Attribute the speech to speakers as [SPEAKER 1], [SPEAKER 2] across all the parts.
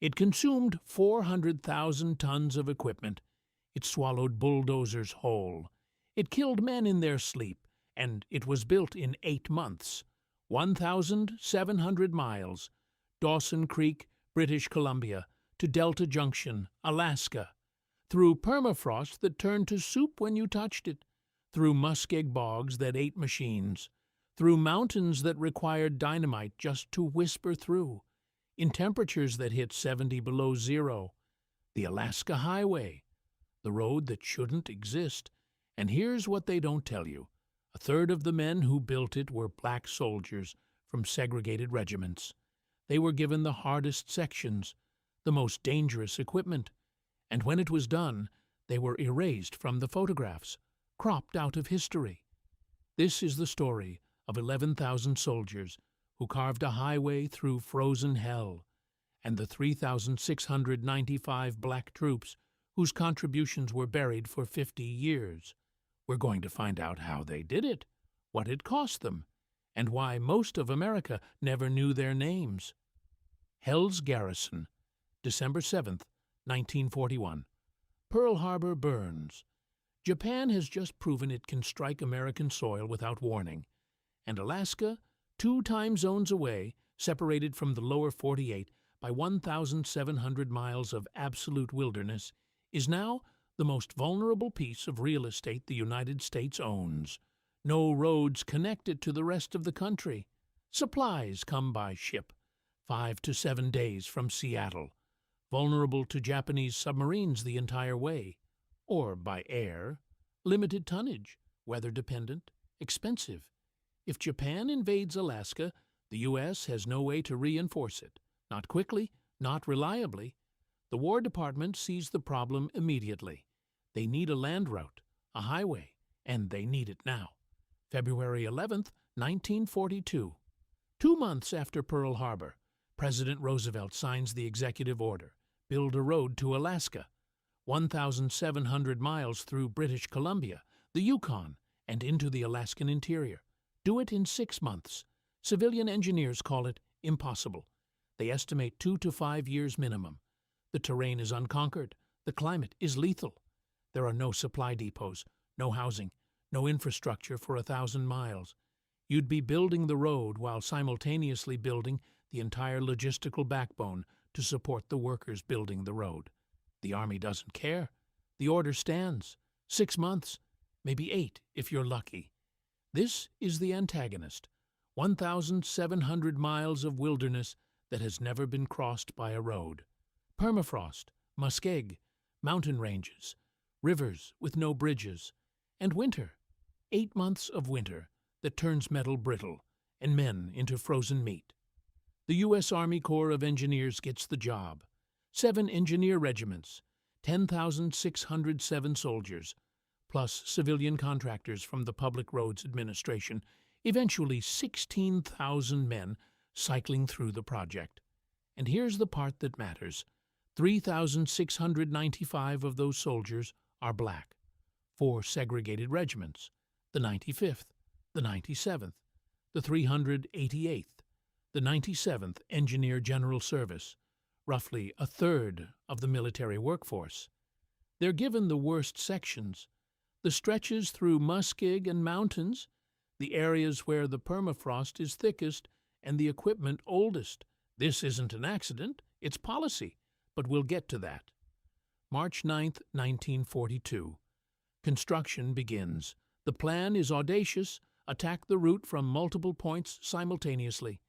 [SPEAKER 1] It consumed 400,000 tons of equipment. It swallowed bulldozers whole. It killed men in their sleep, and it was built in 8 months. 1,700 miles. Dawson Creek, British Columbia, to Delta Junction, Alaska. Through permafrost that turned to soup when you touched it. Through muskeg bogs that ate machines. Through mountains that required dynamite just to whisper through. In temperatures that hit 70 below zero. The Alaska Highway. The road that shouldn't exist. And here's what they don't tell you. A third of the men who built it were black soldiers from segregated regiments. They were given the hardest sections, the most dangerous equipment. And when it was done, they were erased from the photographs, cropped out of history. This is the story of 11,000 soldiers who carved a highway through frozen hell, and the 3,695 black troops whose contributions were buried for 50 years. We're going to find out how they did it, what it cost them, and why most of America never knew their names. Hell's Garrison, December 7th, 1941. Pearl Harbor burns. Japan has just proven it can strike American soil without warning, and Alaska, 2 time zones away, separated from the lower 48 by 1,700 miles of absolute wilderness, is now the most vulnerable piece of real estate the United States owns. No roads connect it to the rest of the country. Supplies come by ship, 5 to 7 days from Seattle, vulnerable to Japanese submarines the entire way, or by air, limited tonnage, weather-dependent, expensive. If Japan invades Alaska, the U.S. has no way to reinforce it, not quickly, not reliably. The War Department sees the problem immediately. They need a land route, a highway, and they need it now. February 11th, 1942. 2 months after Pearl Harbor, President Roosevelt signs the executive order, build a road to Alaska, 1,700 miles through British Columbia, the Yukon, and into the Alaskan interior. Do it in 6 months. Civilian engineers call it impossible. They estimate 2 to 5 years minimum. The terrain is unconquered. The climate is lethal. There are no supply depots, no housing, no infrastructure for 1,000 miles. You'd be building the road while simultaneously building the entire logistical backbone to support the workers building the road. The Army doesn't care. The order stands. 6 months, maybe 8 if you're lucky. This is the antagonist, 1,700 miles of wilderness that has never been crossed by a road. Permafrost, muskeg, mountain ranges, rivers with no bridges, and winter, 8 months of winter that turns metal brittle and men into frozen meat. The U.S. Army Corps of Engineers gets the job. 7 engineer regiments, 10,607 soldiers, plus civilian contractors from the Public Roads Administration, eventually 16,000 men cycling through the project. And here's the part that matters. 3,695 of those soldiers are black. 4 segregated regiments, the 95th, the 97th, the 388th, the 97th Engineer General Service, roughly a third of the military workforce. They're given the worst sections, the stretches through muskeg and mountains, the areas where the permafrost is thickest and the equipment oldest. This isn't an accident, it's policy, but we'll get to that. March 9th, 1942. Construction begins. The plan is audacious, attack the route from multiple points simultaneously.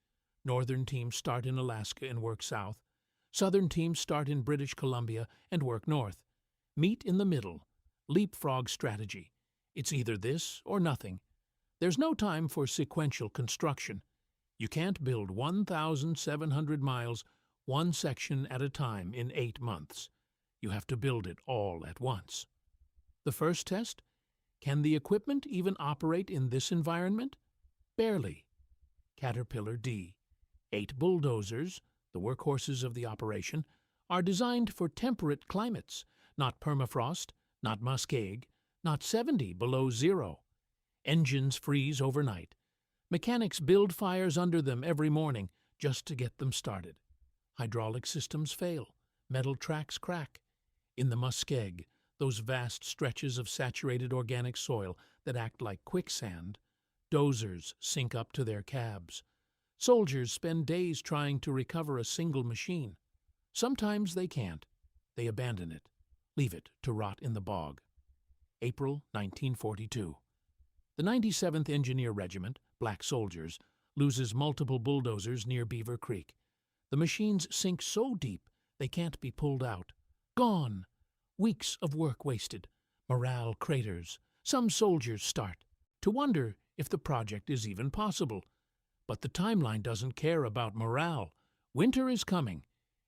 [SPEAKER 1] Northern teams start in Alaska and work south. Southern teams start in British Columbia and work north. Meet in the middle. Leapfrog strategy. It's either this or nothing. There's no time for sequential construction. You can't build 1,700 miles, one section at a time in 8 months. You have to build it all at once. The first test? Can the equipment even operate in this environment? Barely. Caterpillar D. 8 bulldozers, the workhorses of the operation, are designed for temperate climates, not permafrost, not muskeg, not 70 below zero. Engines freeze overnight. Mechanics build fires under them every morning just to get them started. Hydraulic systems fail. Metal tracks crack. In the muskeg, those vast stretches of saturated organic soil that act like quicksand, dozers sink up to their cabs. Soldiers spend days trying to recover a single machine. Sometimes they can't. They abandon it, leave it to rot in the bog. April 1942. The 97th Engineer Regiment, Black Soldiers, loses multiple bulldozers near Beaver Creek. The machines sink so deep they can't be pulled out. Gone! Weeks of work wasted. Morale craters. Some soldiers start to wonder if the project is even possible. But the timeline doesn't care about morale. Winter is coming.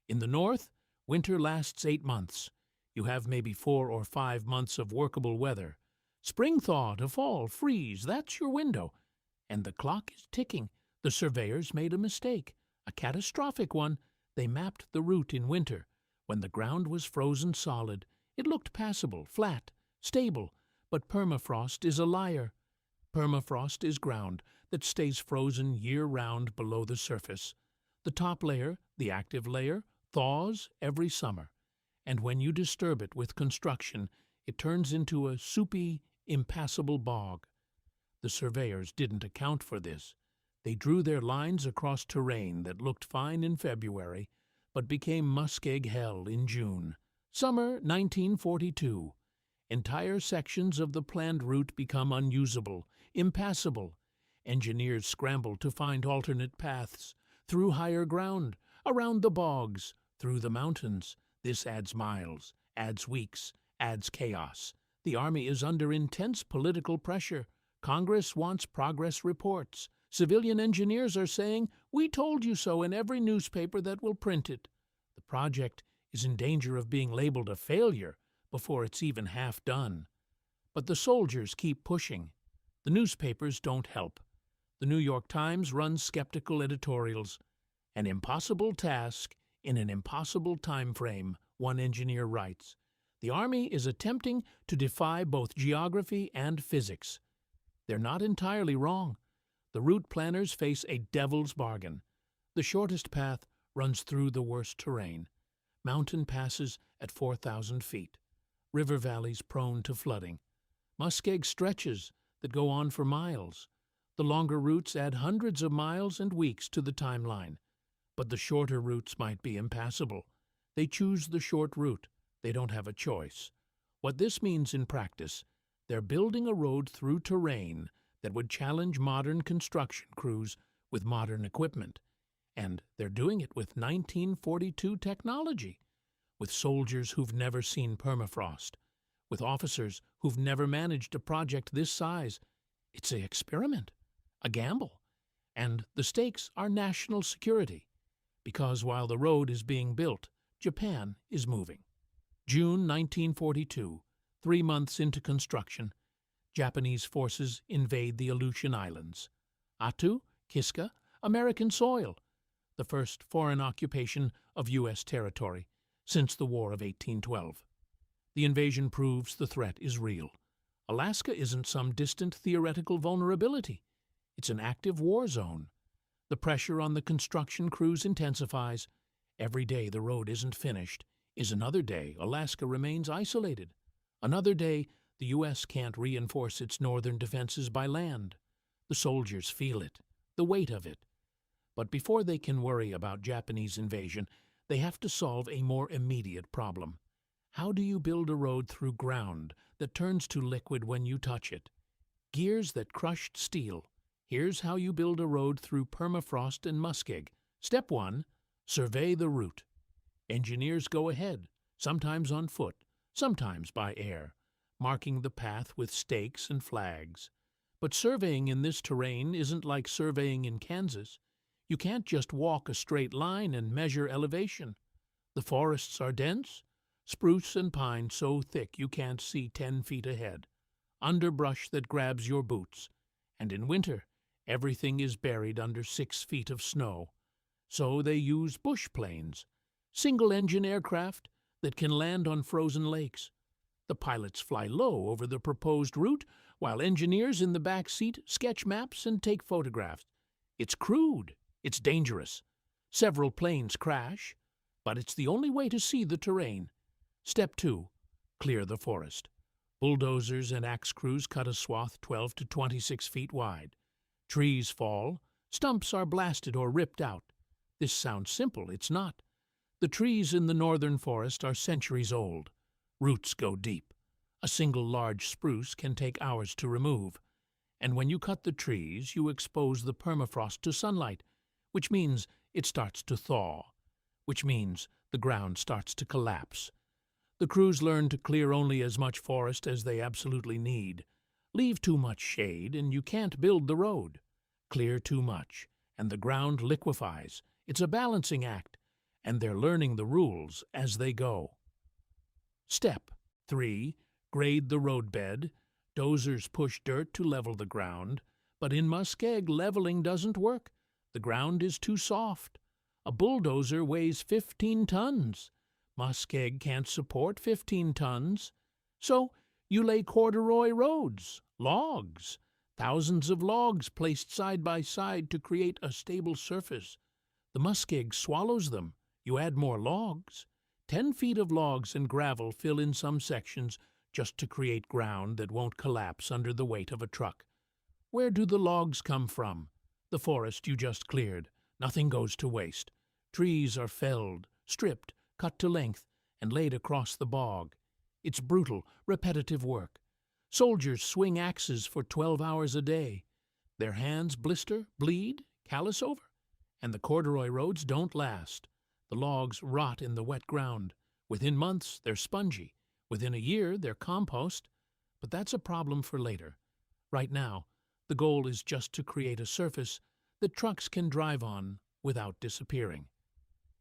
[SPEAKER 1] In the north, winter lasts 8 months. You have maybe 4 or 5 months of workable weather. Spring thaw to fall, freeze, that's your window. And the clock is ticking. The surveyors made a mistake, a catastrophic one. They mapped the route in winter. When the ground was frozen solid, it looked passable, flat, stable. But permafrost is a liar. Permafrost is ground that stays frozen year-round below the surface. The top layer, the active layer, thaws every summer. And when you disturb it with construction, it turns into a soupy, impassable bog. The surveyors didn't account for this. They drew their lines across terrain that looked fine in February, but became muskeg hell in June. Summer 1942. Entire sections of the planned route become unusable, impassable. Engineers scramble to find alternate paths, through higher ground, around the bogs, through the mountains. This adds miles, adds weeks, adds chaos. The Army is under intense political pressure. Congress wants progress reports. Civilian engineers are saying, "We told you so," in every newspaper that will print it. The project is in danger of being labeled a failure before it's even half done. But the soldiers keep pushing. The newspapers don't help. The New York Times runs skeptical editorials. An impossible task in an impossible time frame, one engineer writes. The Army is attempting to defy both geography and physics. They're not entirely wrong. The route planners face a devil's bargain. The shortest path runs through the worst terrain. Mountain passes at 4,000 feet. River valleys prone to flooding. Muskeg stretches that go on for miles. The longer routes add hundreds of miles and weeks to the timeline. But the shorter routes might be impassable. They choose the short route. They don't have a choice. What this means in practice, they're building a road through terrain that would challenge modern construction crews with modern equipment. And they're doing it with 1942 technology, with soldiers who've never seen permafrost, with officers who've never managed a project this size. It's an experiment, a gamble. And the stakes are national security, because while the road is being built, Japan is moving. June 1942, 3 months into construction, Japanese forces invade the Aleutian Islands. Attu, Kiska, American soil, the first foreign occupation of U.S. territory since the War of 1812. The invasion proves the threat is real. Alaska isn't some distant theoretical vulnerability. It's an active war zone. The pressure on the construction crews intensifies. Every day the road isn't finished is another day Alaska remains isolated. Another day the U.S. can't reinforce its northern defenses by land. The soldiers feel it, the weight of it. But before they can worry about Japanese invasion, they have to solve a more immediate problem. How do you build a road through ground that turns to liquid when you touch it? Gears that crushed steel. Here's how you build a road through permafrost and muskeg. Step 1. Survey the route. Engineers go ahead, sometimes on foot, sometimes by air, marking the path with stakes and flags. But surveying in this terrain isn't like surveying in Kansas. You can't just walk a straight line and measure elevation. The forests are dense, spruce and pine so thick you can't see 10 feet ahead, underbrush that grabs your boots, and in winter everything is buried under 6 feet of snow. So they use bush planes, single-engine aircraft that can land on frozen lakes. The pilots fly low over the proposed route, while engineers in the back seat sketch maps and take photographs. It's crude. It's dangerous. Several planes crash. but it's the only way to see the terrain. Step 2. Clear the forest. Bulldozers and axe crews cut a swath 12 to 26 feet wide. Trees fall, stumps are blasted or ripped out. This sounds simple, it's not. The trees in the northern forest are centuries old. Roots go deep. A single large spruce can take hours to remove. And when you cut the trees, you expose the permafrost to sunlight, which means it starts to thaw, which means the ground starts to collapse. The crews learn to clear only as much forest as they absolutely need. Leave too much shade and you can't build the road. Clear too much and the ground liquefies. It's a balancing act, and they're learning the rules as they go. Step 3. Grade the roadbed. Dozers push dirt to level the ground, but in Muskeg leveling doesn't work. The ground is too soft. A bulldozer weighs 15 tons. Muskeg can't support 15 tons. So you lay corduroy roads, logs, thousands of logs placed side by side to create a stable surface. The muskeg swallows them. You add more logs. 10 feet of logs and gravel fill in some sections just to create ground that won't collapse under the weight of a truck. Where do the logs come from? The forest you just cleared. Nothing goes to waste. Trees are felled, stripped, cut to length, and laid across the bog. It's brutal, repetitive work. Soldiers swing axes for 12 hours a day. Their hands blister, bleed, callous over. And the corduroy roads don't last. The logs rot in the wet ground. Within months, they're spongy. Within a year, they're compost. But that's a problem for later. Right now, the goal is just to create a surface that trucks can drive on without disappearing.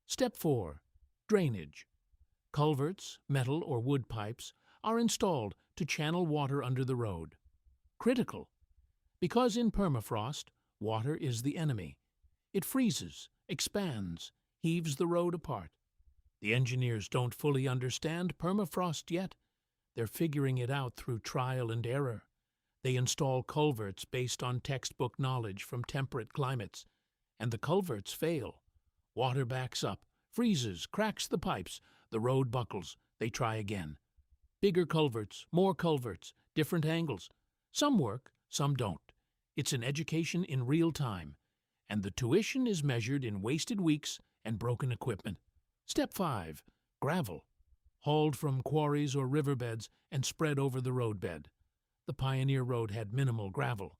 [SPEAKER 1] Step 4. Drainage. Culverts, metal or wood pipes, are installed to channel water under the road. Critical, because in permafrost, water is the enemy. It freezes, expands, heaves the road apart. The engineers don't fully understand permafrost yet. They're figuring it out through trial and error. They install culverts based on textbook knowledge from temperate climates, and the culverts fail. Water backs up, freezes, cracks the pipes, the road buckles. They try again. Bigger culverts, more culverts, different angles. Some work, some don't. It's an education in real time, and the tuition is measured in wasted weeks and broken equipment. Step 5. Gravel. Hauled from quarries or riverbeds and spread over the roadbed. The Pioneer Road had minimal gravel,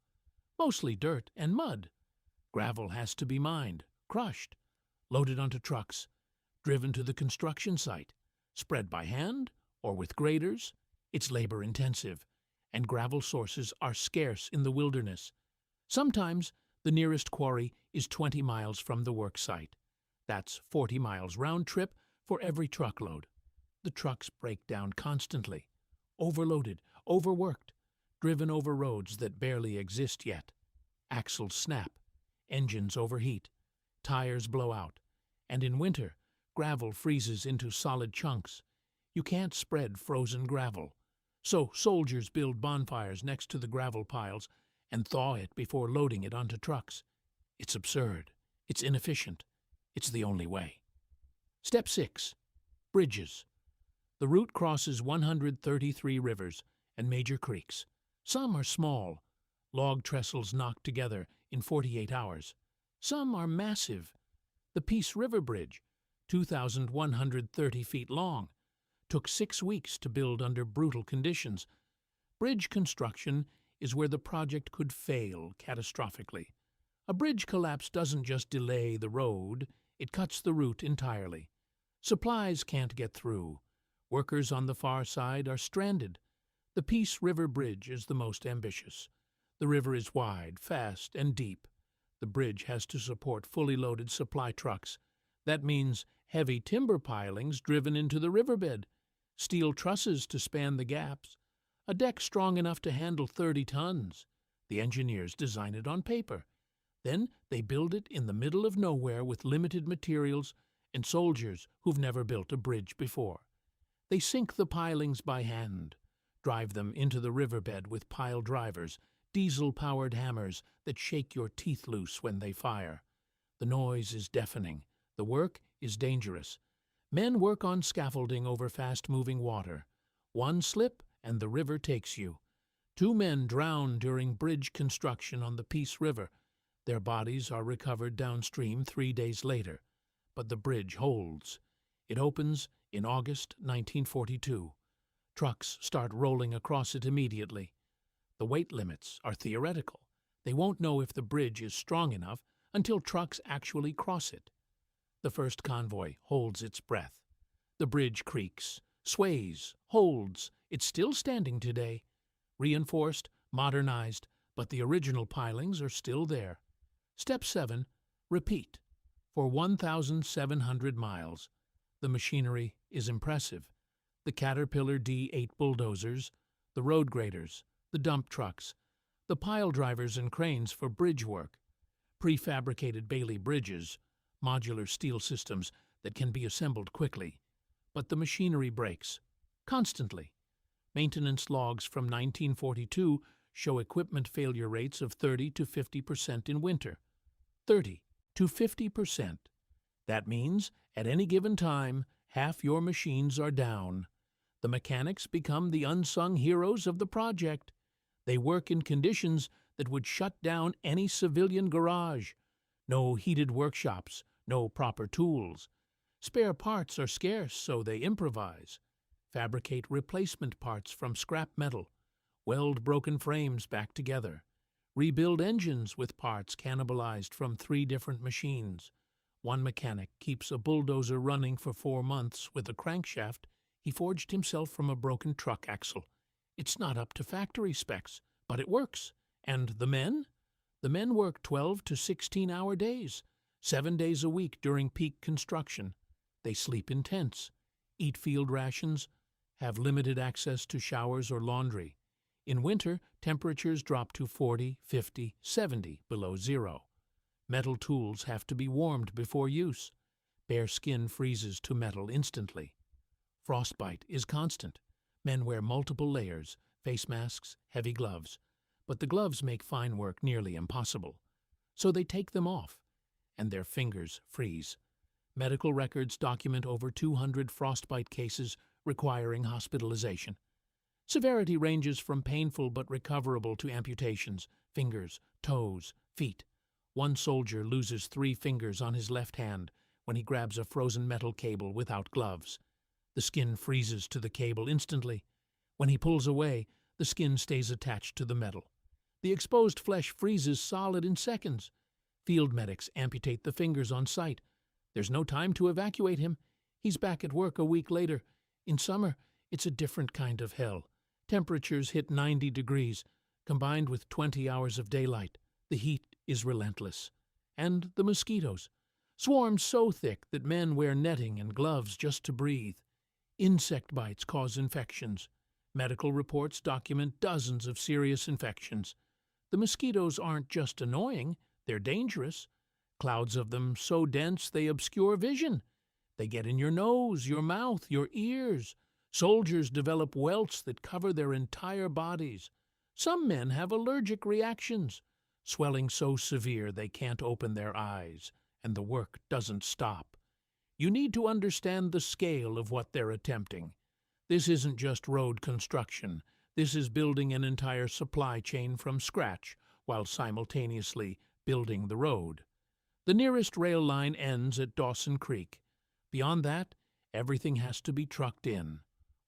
[SPEAKER 1] mostly dirt and mud. Gravel has to be mined, crushed, loaded onto trucks, driven to the construction site, spread by hand or with graders. It's labor-intensive, and gravel sources are scarce in the wilderness. Sometimes the nearest quarry is 20 miles from the work site. That's 40 miles round trip for every truckload. The trucks break down constantly, overloaded, overworked, driven over roads that barely exist yet. Axles snap, engines overheat, tires blow out, and in winter, gravel freezes into solid chunks. You can't spread frozen gravel. So soldiers build bonfires next to the gravel piles and thaw it before loading it onto trucks. It's absurd. It's inefficient. It's the only way. Step 6. Bridges. The route crosses 133 rivers and major creeks. Some are small, log trestles knocked together in 48 hours. Some are massive. The Peace River Bridge, 2,130 feet long, took 6 weeks to build under brutal conditions. Bridge construction is where the project could fail catastrophically. A bridge collapse doesn't just delay the road, it cuts the route entirely. Supplies can't get through. Workers on the far side are stranded. The Peace River Bridge is the most ambitious. The river is wide, fast, and deep. The bridge has to support fully loaded supply trucks. That means heavy timber pilings driven into the riverbed, steel trusses to span the gaps, a deck strong enough to handle 30 tons. The engineers design it on paper. Then they build it in the middle of nowhere with limited materials and soldiers who've never built a bridge before. They sink the pilings by hand, drive them into the riverbed with pile drivers, diesel-powered hammers that shake your teeth loose when they fire. The noise is deafening. The work is dangerous. Men work on scaffolding over fast-moving water. One slip and the river takes you. 2 men drown during bridge construction on the Peace River. Their bodies are recovered downstream 3 days later, but the bridge holds. It opens in August 1942. Trucks start rolling across it immediately. The weight limits are theoretical. They won't know if the bridge is strong enough until trucks actually cross it. The first convoy holds its breath. The bridge creaks, sways, holds. It's still standing today. Reinforced, modernized, but the original pilings are still there. Step 7. Repeat. For 1,700 miles. The machinery is impressive. The Caterpillar D8 bulldozers, the road graders, the dump trucks, the pile drivers and cranes for bridge work, prefabricated Bailey bridges, modular steel systems that can be assembled quickly. But the machinery breaks, constantly. Maintenance logs from 1942 show equipment failure rates of 30 to 50% in winter. 30 to 50%. That means, at any given time, half your machines are down. The mechanics become the unsung heroes of the project. They work in conditions that would shut down any civilian garage. No heated workshops, no proper tools. Spare parts are scarce, so they improvise. Fabricate replacement parts from scrap metal. Weld broken frames back together. Rebuild engines with parts cannibalized from 3 different machines. One mechanic keeps a bulldozer running for 4 months with a crankshaft he forged himself from a broken truck axle. It's not up to factory specs, but it works. And the men? The men work 12 to 16-hour days, 7 days a week during peak construction. They sleep in tents, eat field rations, have limited access to showers or laundry. In winter, temperatures drop to 40, 50, 70 below zero. Metal tools have to be warmed before use. Bare skin freezes to metal instantly. Frostbite is constant. Men wear multiple layers, face masks, heavy gloves. But the gloves make fine work nearly impossible. So they take them off, and their fingers freeze. Medical records document over 200 frostbite cases requiring hospitalization. Severity ranges from painful but recoverable to amputations, fingers, toes, feet. One soldier loses 3 fingers on his left hand when he grabs a frozen metal cable without gloves. The skin freezes to the cable instantly. When he pulls away, the skin stays attached to the metal. The exposed flesh freezes solid in seconds. Field medics amputate the fingers on site. There's no time to evacuate him. He's back at work a week later. In summer, it's a different kind of hell. Temperatures hit 90 degrees, combined with 20 hours of daylight. The heat is relentless. And the mosquitoes. Swarms so thick that men wear netting and gloves just to breathe. Insect bites cause infections. Medical reports document dozens of serious infections. The mosquitoes aren't just annoying, they're dangerous. Clouds of them so dense they obscure vision. They get in your nose, your mouth, your ears. Soldiers develop welts that cover their entire bodies. Some men have allergic reactions, swelling so severe they can't open their eyes, and the work doesn't stop. You need to understand the scale of what they're attempting. This isn't just road construction. This is building an entire supply chain from scratch while simultaneously building the road. The nearest rail line ends at Dawson Creek. Beyond that, everything has to be trucked in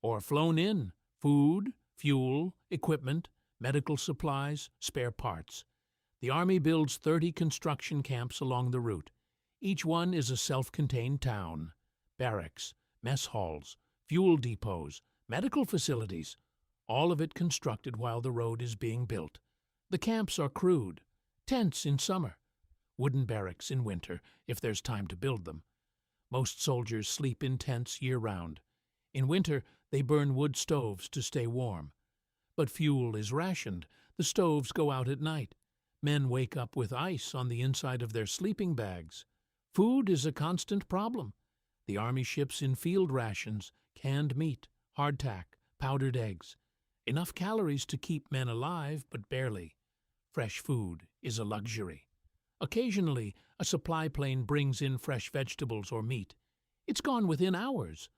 [SPEAKER 1] or flown in. Food, fuel, equipment, medical supplies, spare parts. The Army builds 30 construction camps along the route. Each one is a self-contained town. Barracks, mess halls, fuel depots, medical facilities, all of it constructed while the road is being built. The camps are crude, tents in summer, wooden barracks in winter if there's time to build them. Most soldiers sleep in tents year-round. In winter, they burn wood stoves to stay warm. But fuel is rationed. The stoves go out at night. Men wake up with ice on the inside of their sleeping bags. Food is a constant problem. The Army ships in field rations, canned meat, hardtack, powdered eggs. Enough calories to keep men alive, but barely. Fresh food is a luxury. Occasionally, a supply plane brings in fresh vegetables or meat. It's gone within hours.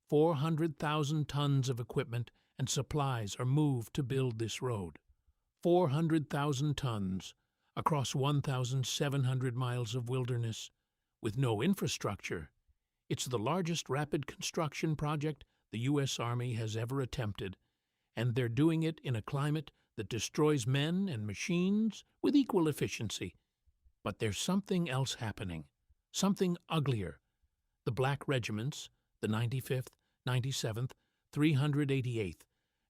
[SPEAKER 1] 400,000 tons of equipment and supplies are moved to build this road. 400,000 tons across 1,700 miles of wilderness with no infrastructure. It's the largest rapid construction project the U.S. Army has ever attempted, and they're doing it in a climate that destroys men and machines with equal efficiency. But there's something else happening, something uglier. The black regiments, the 95th, 97th, 388th,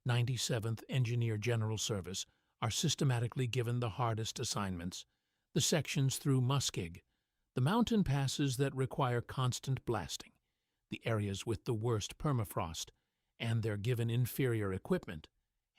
[SPEAKER 1] 97th Engineer General Service, are systematically given the hardest assignments, the sections through Muskeg, the mountain passes that require constant blasting, the areas with the worst permafrost, and they're given inferior equipment,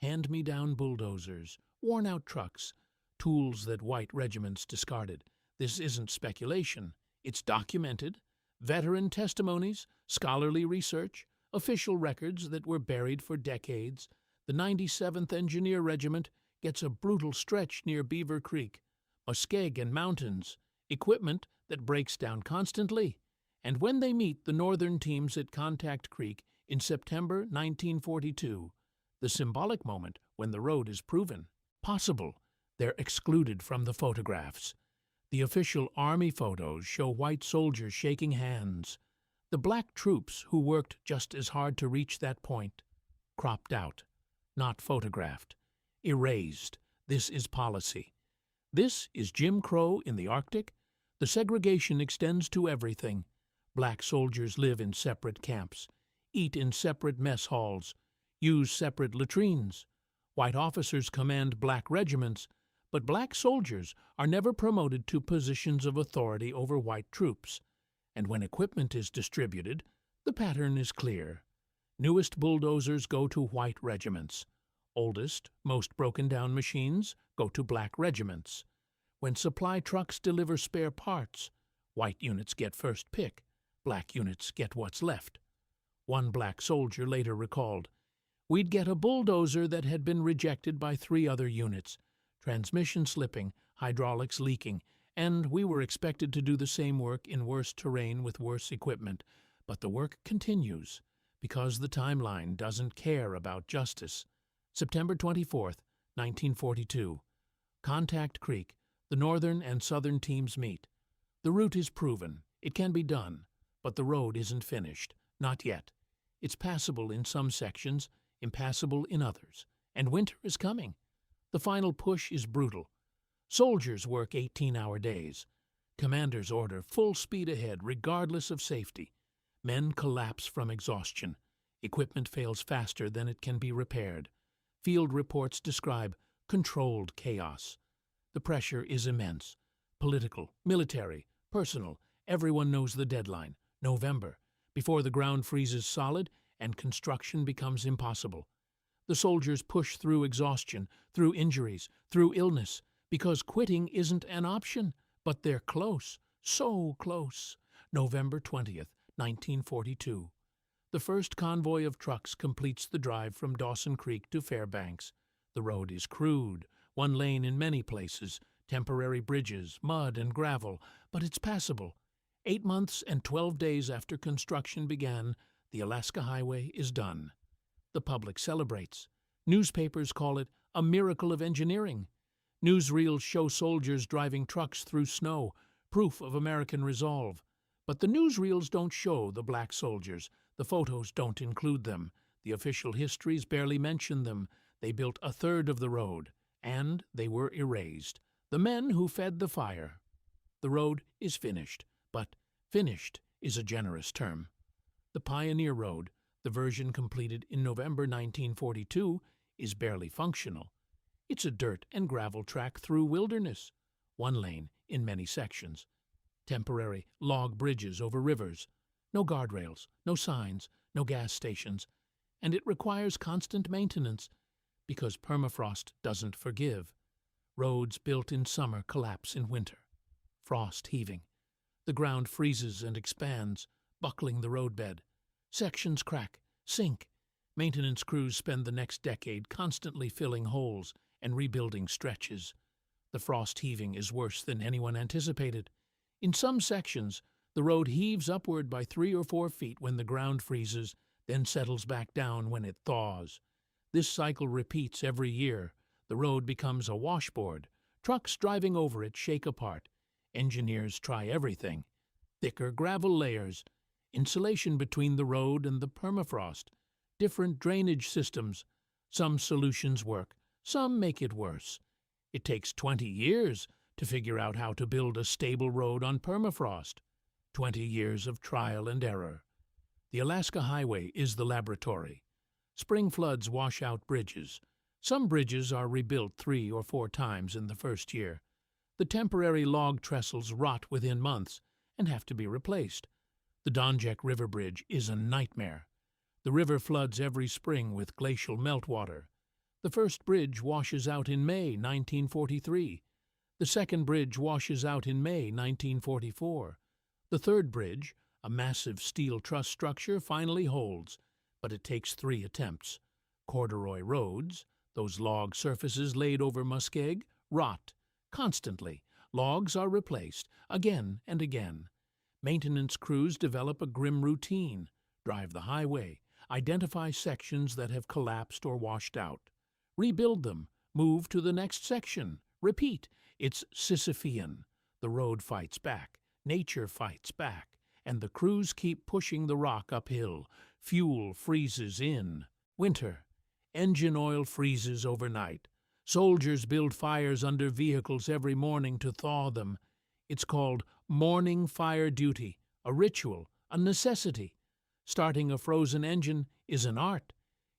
[SPEAKER 1] hand-me-down bulldozers, worn-out trucks, tools that white regiments discarded. This isn't speculation. It's documented. Veteran testimonies, scholarly research, official records that were buried for decades. The 97th Engineer Regiment gets a brutal stretch near Beaver Creek, Muskeg and mountains, equipment that breaks down constantly. And when they meet the northern teams at Contact Creek in September 1942, the symbolic moment when the road is proven possible, they're excluded from the photographs. The official Army photos show white soldiers shaking hands. The black troops who worked just as hard to reach that point, cropped out, not photographed, erased. This is policy. This is Jim Crow in the Arctic. The segregation extends to everything. Black soldiers live in separate camps, eat in separate mess halls, use separate latrines. White officers command black regiments, but black soldiers are never promoted to positions of authority over white troops. And when equipment is distributed, the pattern is clear. Newest bulldozers go to white regiments. Oldest, most broken-down machines go to black regiments. When supply trucks deliver spare parts, white units get first pick, black units get what's left. One black soldier later recalled, "We'd get a bulldozer that had been rejected by 3 other units, transmission slipping, hydraulics leaking, and we were expected to do the same work in worse terrain with worse equipment. But the work continues, because the timeline doesn't care about justice." September 24th, 1942. Contact Creek. The northern and southern teams meet. The route is proven. It can be done. But the road isn't finished. Not yet. It's passable in some sections, impassable in others. And winter is coming. The final push is brutal. Soldiers work 18-hour days. Commanders order full speed ahead, regardless of safety. Men collapse from exhaustion. Equipment fails faster than it can be repaired. Field reports describe controlled chaos. The pressure is immense. Political, military, personal. Everyone knows the deadline, November, before the ground freezes solid and construction becomes impossible. The soldiers push through exhaustion, through injuries, through illness, because quitting isn't an option, but they're close, so close. November 20th, 1942. The first convoy of trucks completes the drive from Dawson Creek to Fairbanks. The road is crude, one lane in many places, temporary bridges, mud and gravel, but it's passable. 8 months and 12 days after construction began, the Alaska Highway is done. The public celebrates. Newspapers call it a miracle of engineering. Newsreels show soldiers driving trucks through snow, proof of American resolve. But the newsreels don't show the black soldiers. The photos don't include them. The official histories barely mention them. They built a third of the road, and they were erased. The men who fed the fire. The road is finished, but finished is a generous term. The Pioneer Road, the version completed in November 1942, is barely functional. It's a dirt and gravel track through wilderness, one lane in many sections. Temporary log bridges over rivers, no guardrails, no signs, no gas stations, and it requires constant maintenance because permafrost doesn't forgive. Roads built in summer collapse in winter. Frost heaving. The ground freezes and expands, buckling the roadbed. Sections crack, sink. Maintenance crews spend the next decade constantly filling holes and rebuilding stretches. The frost heaving is worse than anyone anticipated. In some sections, The road heaves upward by 3 or 4 feet when the ground freezes, then settles back down when it thaws. This cycle repeats every year. The road becomes a washboard. Trucks driving over it shake apart. Engineers try everything. Thicker gravel layers, insulation between the road and the permafrost, different drainage systems. Some solutions work, some make it worse. It takes 20 years to figure out how to build a stable road on permafrost. 20 years of trial and error. The Alaska Highway is the laboratory. Spring floods wash out bridges. Some bridges are rebuilt 3 or 4 times in the first year. The temporary log trestles rot within months and have to be replaced. The Donjek River Bridge is a nightmare. The river floods every spring with glacial meltwater. The first bridge washes out in May 1943. The second bridge washes out in May 1944. The third bridge, a massive steel truss structure, finally holds, but it takes 3 attempts. Corduroy roads, those log surfaces laid over muskeg, rot. Constantly, logs are replaced, again and again. Maintenance crews develop a grim routine, drive the highway, identify sections that have collapsed or washed out, rebuild them, move to the next section, repeat. It's Sisyphean. The road fights back, nature fights back, and the crews keep pushing the rock uphill. Fuel freezes in. Winter. Engine oil freezes overnight. Soldiers build fires under vehicles every morning to thaw them. It's called morning fire duty, a ritual, a necessity. Starting a frozen engine is an art.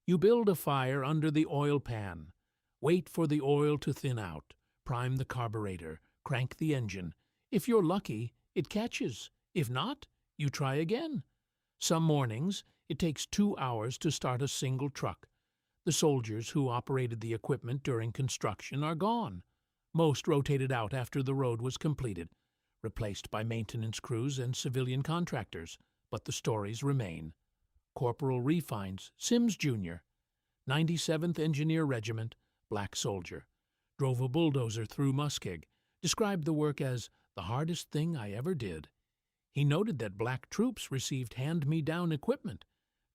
[SPEAKER 1] You build a fire under the oil pan. Wait for the oil to thin out. Prime the carburetor. Crank the engine. If you're lucky, it catches. If not, you try again. Some mornings, it takes 2 hours to start a single truck. The soldiers who operated the equipment during construction are gone. Most rotated out after the road was completed, replaced by maintenance crews and civilian contractors, but the stories remain. Corporal Refines, Sims Jr., 97th Engineer Regiment, black soldier, drove a bulldozer through Muskeg, described the work as the hardest thing I ever did. He noted that black troops received hand-me-down equipment,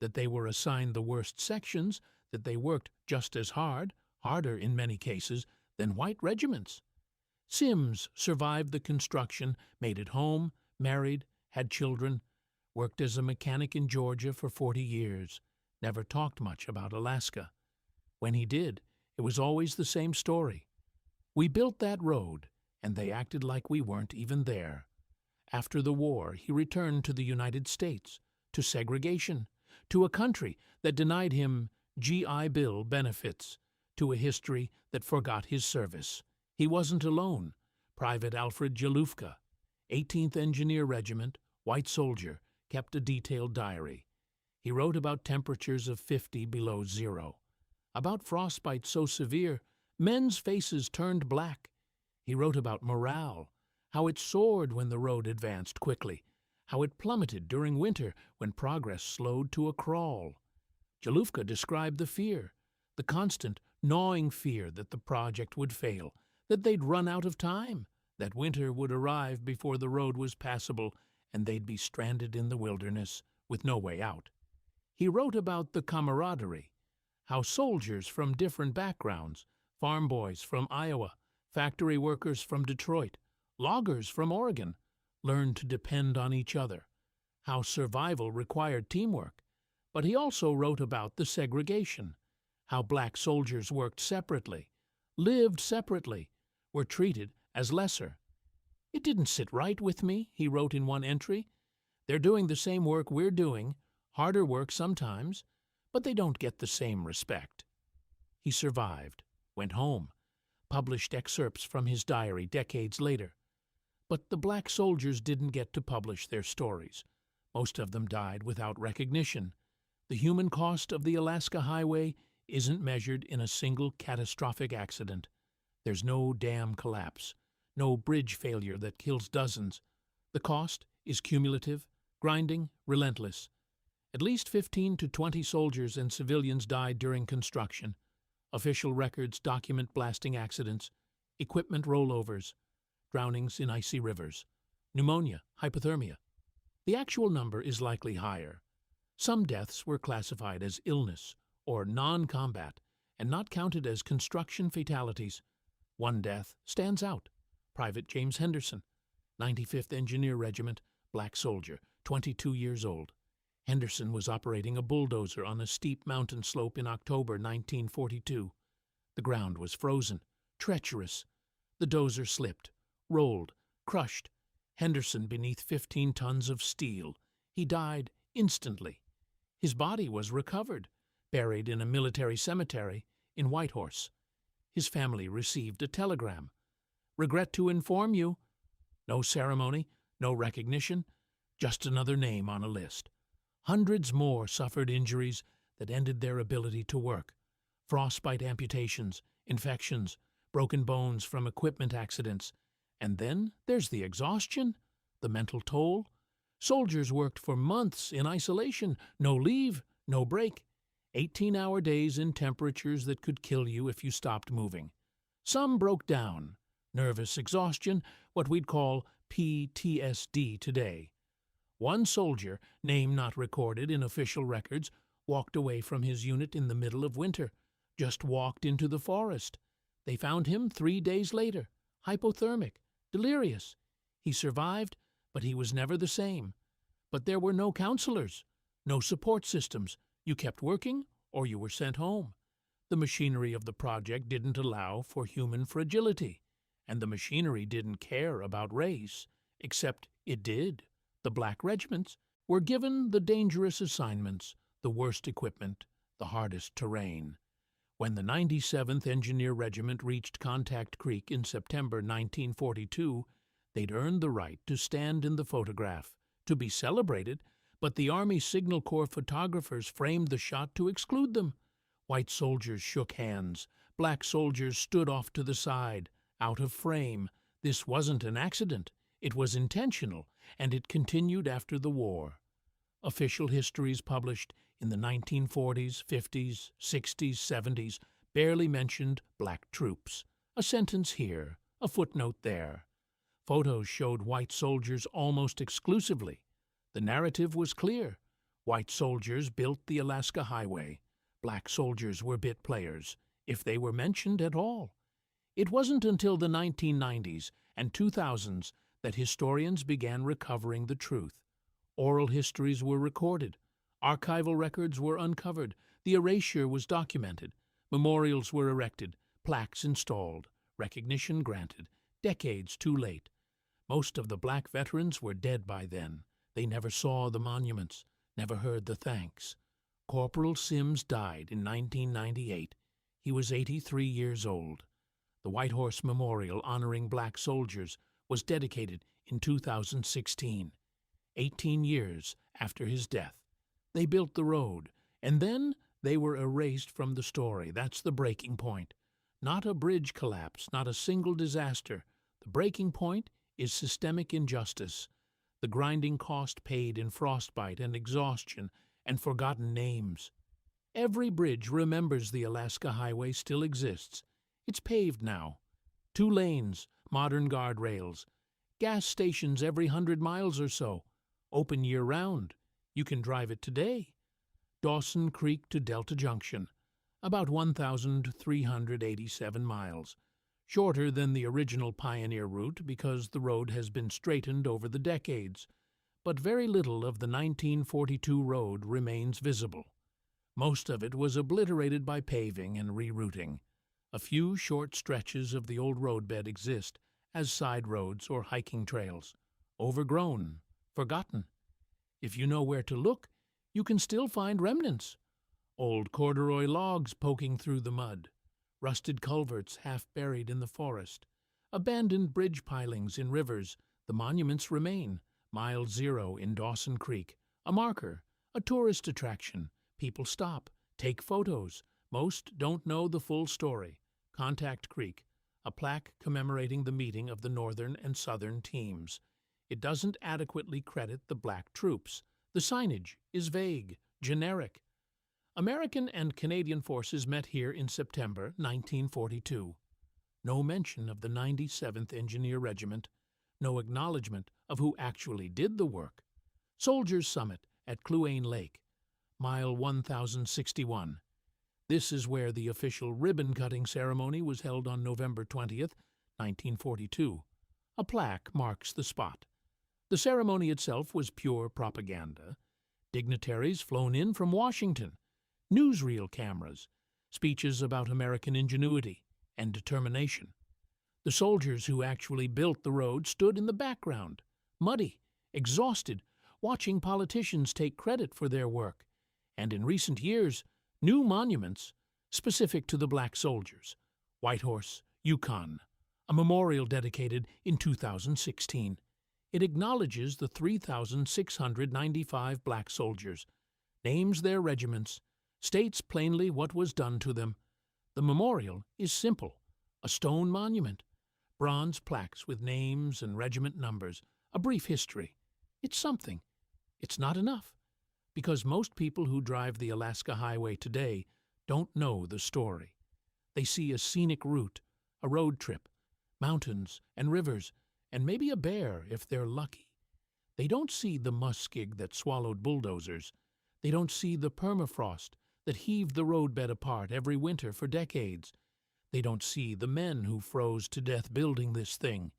[SPEAKER 1] that they were assigned the worst sections, that they worked just as hard, harder in many cases, than white regiments. Sims survived the construction, made it home, married, had children, worked as a mechanic in Georgia for 40 years, never talked much about Alaska. When he did, it was always the same story. We built that road, and they acted like we weren't even there. After the war, he returned to the United States, to segregation, to a country that denied him GI Bill benefits, to a history that forgot his service. He wasn't alone. Private Alfred Jalufka, 18th Engineer Regiment, white soldier, kept a detailed diary. He wrote about temperatures of 50 below zero, about frostbite so severe men's faces turned black. He wrote about morale, how it soared when the road advanced quickly, how it plummeted during winter when progress slowed to a crawl. Jalufka described the fear, the constant, gnawing fear that the project would fail, that they'd run out of time, that winter would arrive before the road was passable, and they'd be stranded in the wilderness with no way out. He wrote about the camaraderie, how soldiers from different backgrounds, farm boys from Iowa, factory workers from Detroit, loggers from Oregon, learned to depend on each other, how survival required teamwork. But he also wrote about the segregation, how black soldiers worked separately, lived separately, were treated as lesser. "It didn't sit right with me," he wrote in one entry. "They're doing the same work we're doing, harder work sometimes, but they don't get the same respect." He survived, went home, published excerpts from his diary decades later. But the black soldiers didn't get to publish their stories. Most of them died without recognition. The human cost of the Alaska Highway isn't measured in a single catastrophic accident. There's no dam collapse, no bridge failure that kills dozens. The cost is cumulative, grinding, relentless. At least 15 to 20 soldiers and civilians died during construction. Official records document blasting accidents, equipment rollovers, drownings in icy rivers, pneumonia, hypothermia. The actual number is likely higher. Some deaths were classified as illness or non-combat and not counted as construction fatalities. One death stands out. Private James Henderson, 95th Engineer Regiment, black soldier, 22 years old. Henderson was operating a bulldozer on a steep mountain slope in October 1942. The ground was frozen, treacherous. The dozer slipped, rolled, crushed. Henderson beneath 15 tons of steel. He died instantly. His body was recovered, buried in a military cemetery in Whitehorse. His family received a telegram. "Regret to inform you." No ceremony, no recognition, just another name on a list. Hundreds more suffered injuries that ended their ability to work. Frostbite amputations, infections, broken bones from equipment accidents. And then there's the exhaustion, the mental toll. Soldiers worked for months in isolation, no leave, no break. 18-hour days in temperatures that could kill you if you stopped moving. Some broke down. Nervous exhaustion, what we'd call PTSD today. One soldier, name not recorded in official records, walked away from his unit in the middle of winter, just walked into the forest. They found him 3 days later, hypothermic, delirious. He survived, but he was never the same. But there were no counselors, no support systems. You kept working, or you were sent home. The machinery of the project didn't allow for human fragility, and the machinery didn't care about race, except it did. The black regiments were given the dangerous assignments, the worst equipment, the hardest terrain. When the 97th Engineer Regiment reached Contact Creek in September 1942, they'd earned the right to stand in the photograph, to be celebrated, but the Army Signal Corps photographers framed the shot to exclude them. White soldiers shook hands. Black soldiers stood off to the side, out of frame. This wasn't an accident. It was intentional, and it continued after the war. Official histories published in the 1940s, 50s, 60s, 70s barely mentioned black troops. A sentence here, a footnote there. Photos showed white soldiers almost exclusively. The narrative was clear. White soldiers built the Alaska Highway. Black soldiers were bit players, if they were mentioned at all. It wasn't until the 1990s and 2000s that historians began recovering the truth. Oral histories were recorded. Archival records were uncovered. The erasure was documented. Memorials were erected. Plaques installed. Recognition granted. Decades too late. Most of the black veterans were dead by then. They never saw the monuments, never heard the thanks. Corporal Sims died in 1998. He was 83 years old. The Whitehorse Memorial honoring black soldiers was dedicated in 2016, 18 years after his death. They built the road, and then they were erased from the story. That's the breaking point. Not a bridge collapse, not a single disaster. The breaking point is systemic injustice, the grinding cost paid in frostbite and exhaustion and forgotten names. Every bridge remembers the Alaska Highway still exists. It's paved now. 2 lanes, modern guardrails, gas stations every 100 miles or so, open year-round. You can drive it today. Dawson Creek to Delta Junction, about 1,387 miles. Shorter than the original Pioneer route because the road has been straightened over the decades, but very little of the 1942 road remains visible. Most of it was obliterated by paving and rerouting. A few short stretches of the old roadbed exist as side roads or hiking trails, overgrown, forgotten. If you know where to look, you can still find remnants. Old corduroy logs poking through the mud, rusted culverts half buried in the forest, abandoned bridge pilings in rivers. The monuments remain. Mile 0 in Dawson Creek, a marker, a tourist attraction. People stop, take photos. Most don't know the full story. Contact Creek, a plaque commemorating the meeting of the Northern and Southern teams. It doesn't adequately credit the black troops. The signage is vague, generic. American and Canadian forces met here in September 1942. No mention of the 97th Engineer Regiment, no acknowledgement of who actually did the work. Soldiers Summit at Cluane Lake, mile 1061. This is where the official ribbon-cutting ceremony was held on November 20th, 1942. A plaque marks the spot. The ceremony itself was pure propaganda. Dignitaries flown in from Washington, newsreel cameras, speeches about American ingenuity and determination. The soldiers who actually built the road stood in the background, muddy, exhausted, watching politicians take credit for their work, and in recent years, new monuments specific to the black soldiers. Whitehorse, Yukon, a memorial dedicated in 2016. It acknowledges the 3,695 black soldiers, names their regiments, states plainly what was done to them. The memorial is simple, a stone monument, bronze plaques with names and regiment numbers, a brief history. It's something. It's not enough, because most people who drive the Alaska Highway today don't know the story. They see a scenic route, a road trip, mountains and rivers, and maybe a bear if they're lucky. They don't see the muskeg that swallowed bulldozers. They don't see the permafrost that heaved the roadbed apart every winter for decades. They don't see the men who froze to death building this thing.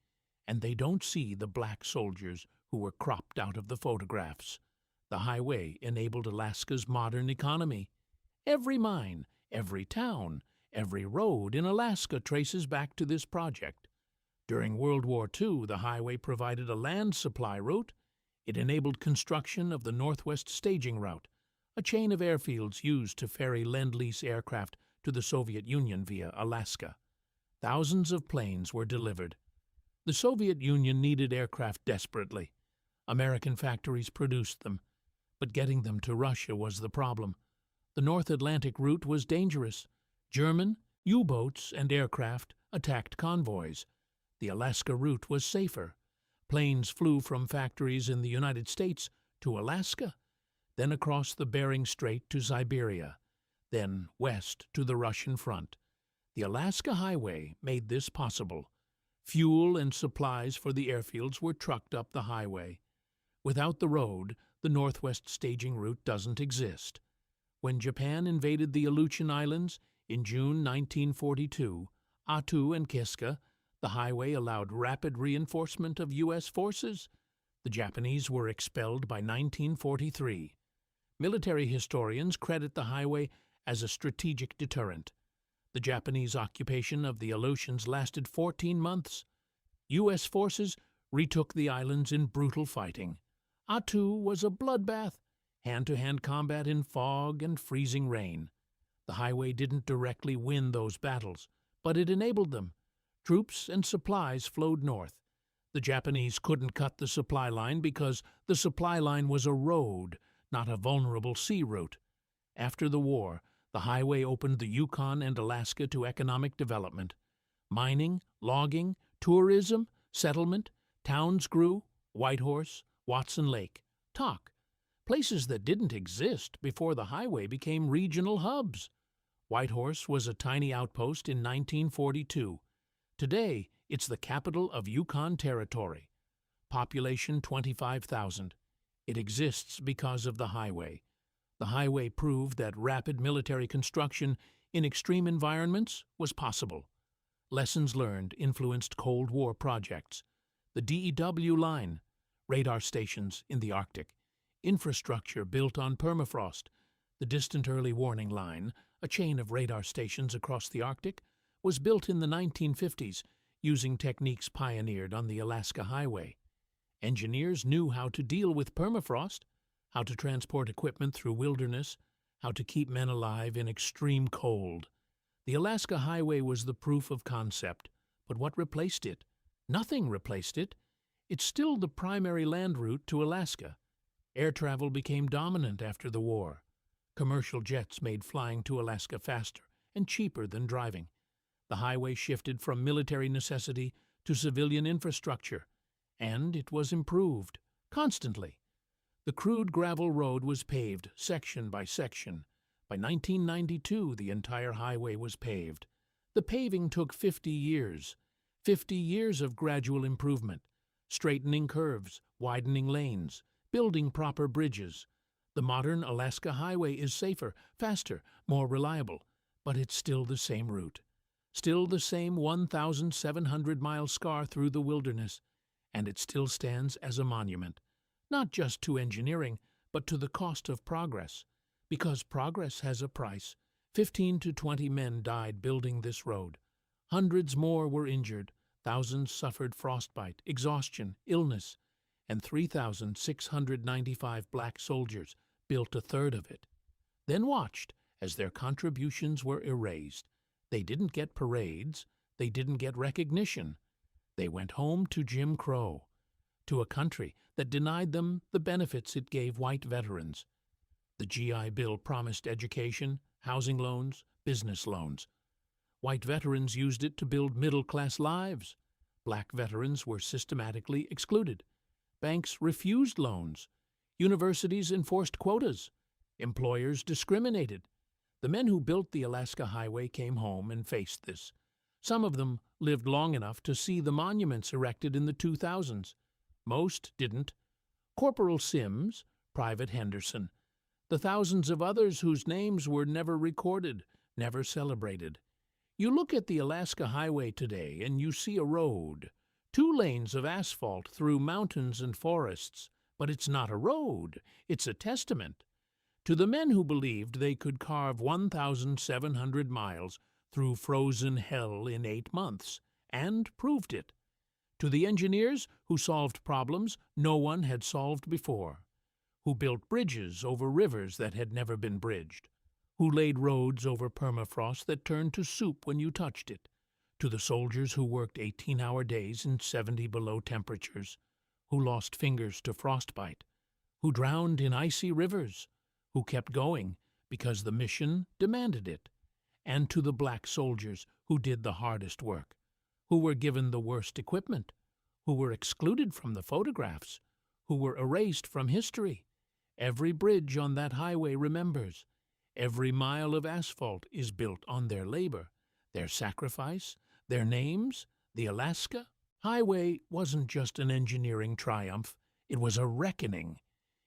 [SPEAKER 1] And they don't see the black soldiers who were cropped out of the photographs. The highway enabled Alaska's modern economy. Every mine, every town, every road in Alaska traces back to this project. During World War II, the highway provided a land supply route. It enabled construction of the Northwest Staging Route, a chain of airfields used to ferry Lend-Lease aircraft to the Soviet Union via Alaska. Thousands of planes were delivered. The Soviet Union needed aircraft desperately. American factories produced them, but getting them to Russia was the problem. The North Atlantic route was dangerous. German U-boats and aircraft attacked convoys. The Alaska route was safer. Planes flew from factories in the United States to Alaska, then across the Bering Strait to Siberia, then west to the Russian front. The Alaska Highway made this possible. Fuel and supplies for the airfields were trucked up the highway. Without the road, the Northwest Staging Route doesn't exist. When Japan invaded the Aleutian Islands in June 1942, Attu and Kiska, the highway allowed rapid reinforcement of U.S. forces. The Japanese were expelled by 1943. Military historians credit the highway as a strategic deterrent. The Japanese occupation of the Aleutians lasted 14 months. U.S. forces retook the islands in brutal fighting. Attu was a bloodbath, hand-to-hand combat in fog and freezing rain. The highway didn't directly win those battles, but it enabled them. Troops and supplies flowed north. The Japanese couldn't cut the supply line because the supply line was a road, not a vulnerable sea route. After the war, the highway opened the Yukon and Alaska to economic development. Mining, logging, tourism, settlement, towns grew, Whitehorse, Watson Lake, Tok, places that didn't exist before the highway became regional hubs. Whitehorse was a tiny outpost in 1942. Today, it's the capital of Yukon Territory. Population 25,000. It exists because of the highway. The highway proved that rapid military construction in extreme environments was possible. Lessons learned influenced Cold War projects. The DEW line, radar stations in the Arctic, infrastructure built on permafrost. The Distant Early Warning Line, a chain of radar stations across the Arctic, was built in the 1950s using techniques pioneered on the Alaska Highway. Engineers knew how to deal with permafrost, how to transport equipment through wilderness, how to keep men alive in extreme cold. The Alaska Highway was the proof of concept, but what replaced it? Nothing replaced it. It's still the primary land route to Alaska. Air travel became dominant after the war. Commercial jets made flying to Alaska faster and cheaper than driving. The highway shifted from military necessity to civilian infrastructure, and it was improved, constantly. The crude gravel road was paved section by section. By 1992, the entire highway was paved. The paving took 50 years. 50 years of gradual improvement, straightening curves, widening lanes, building proper bridges. The modern Alaska Highway is safer, faster, more reliable, but it's still the same route. Still the same 1,700-mile scar through the wilderness, and it still stands as a monument, not just to engineering, but to the cost of progress. Because progress has a price. 15 to 20 men died building this road. Hundreds more were injured. Thousands suffered frostbite, exhaustion, illness, and 3,695 black soldiers built a third of it. Then watched as their contributions were erased. They didn't get parades. They didn't get recognition. They went home to Jim Crow, to a country that denied them the benefits it gave white veterans. The GI Bill promised education, housing loans, business loans. White veterans used it to build middle-class lives. Black veterans were systematically excluded. Banks refused loans. Universities enforced quotas. Employers discriminated. The men who built the Alaska Highway came home and faced this. Some of them lived long enough to see the monuments erected in the 2000s. Most didn't. Corporal Sims, Private Henderson, the thousands of others whose names were never recorded, never celebrated. You look at the Alaska Highway today and you see a road, 2 lanes of asphalt through mountains and forests, but it's not a road, it's a testament to the men who believed they could carve 1,700 miles through frozen hell in 8 months, and proved it. To the engineers who solved problems no one had solved before, who built bridges over rivers that had never been bridged, who laid roads over permafrost that turned to soup when you touched it, to the soldiers who worked 18-hour days in 70-below temperatures, who lost fingers to frostbite, who drowned in icy rivers, who kept going because the mission demanded it, and to the black soldiers who did the hardest work, who were given the worst equipment, who were excluded from the photographs, who were erased from history. Every bridge on that highway remembers. Every mile of asphalt is built on their labor, their sacrifice, their names. The Alaska Highway wasn't just an engineering triumph, it was a reckoning.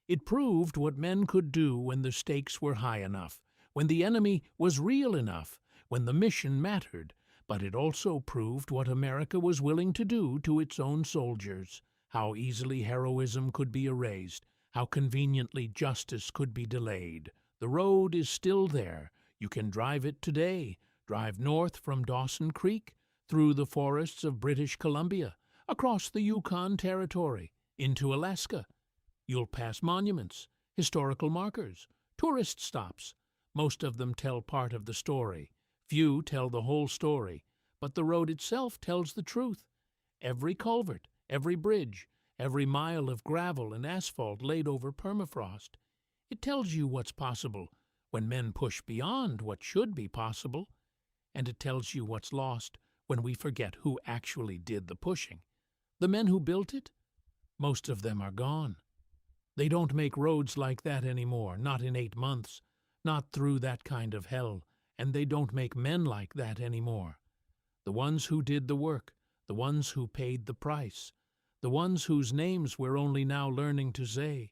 [SPEAKER 1] It proved what men could do when the stakes were high enough, when the enemy was real enough, when the mission mattered. But it also proved what America was willing to do to its own soldiers, how easily heroism could be erased, how conveniently justice could be delayed. The road is still there. You can drive it today. Drive north from Dawson Creek, through the forests of British Columbia, across the Yukon Territory, into Alaska. You'll pass monuments, historical markers, tourist stops. Most of them tell part of the story. Few tell the whole story, but the road itself tells the truth. Every culvert, every bridge, every mile of gravel and asphalt laid over permafrost. It tells you what's possible when men push beyond what should be possible, and it tells you what's lost when we forget who actually did the pushing. The men who built it, most of them are gone. They don't make roads like that anymore, not in 8 months, not through that kind of hell, and they don't make men like that anymore. The ones who did the work, the ones who paid the price, the ones whose names we're only now learning to say,